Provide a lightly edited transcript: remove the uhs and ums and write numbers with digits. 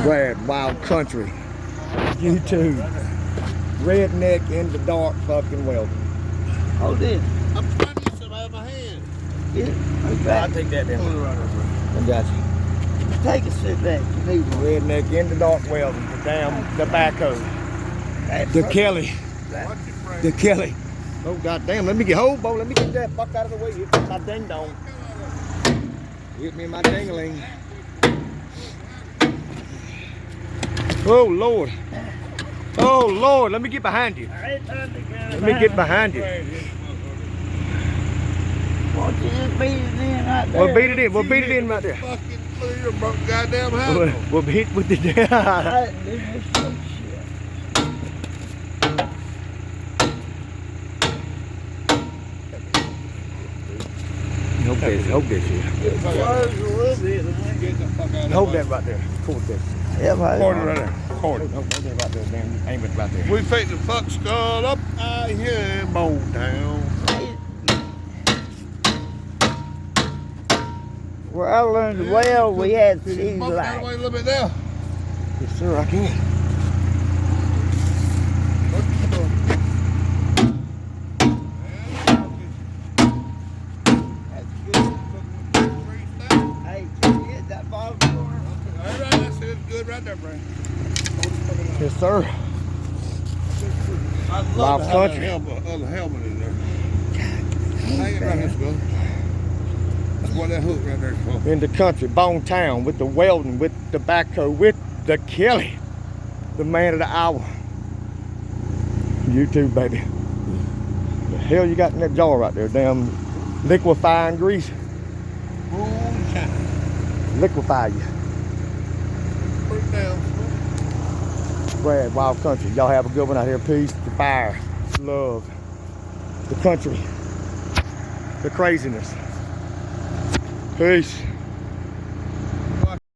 Brad, wild country. YouTube. Redneck in the dark fucking welding. Hold this. I'm trying to get some out of my hand. I'll take that then. I got you. Take a sit back. You need one. Redneck in the dark welding. The damn tobacco. The Kelly. The Kelly. Oh goddamn! Let me get hold, Bo. Let me get that fuck out of the way. Hit me in my ding dong. Hit me in my dingling. Oh Lord. Oh Lord. Let me get behind you. Let me get behind you. Won't you just beat it in right there? We'll beat it in. We'll beat it in right there. Fucking blew your goddamn house. We'll beat with the. Hold this here. Hold that right there. Cord this. Cord it right there. Cord it. Hold that right there, damn. Aim it right there. We fixed the fuck skull up out here in bonetown. Where I learned to weld, we had Can you these bump that lights. way a little bit now? Yes, sir, I can. Hey, can you hit that bottom corner? All right, that's it. Good right there, Brian. Yes, sir. I'd Wild love to have country. that helmet in there. Hang it right here, Skull. That's what that hook right there is for. In the country, bonetown, with the welding, with tobacco, with the Kelly, the man of the hour. YouTube, baby. The hell you got in that jar right there? Damn liquefying grease. Moonshine. Liquefy you. Put it down. Brad, wild country. Y'all have a good one out here. Peace, the fire, love, the country, the craziness. Peace.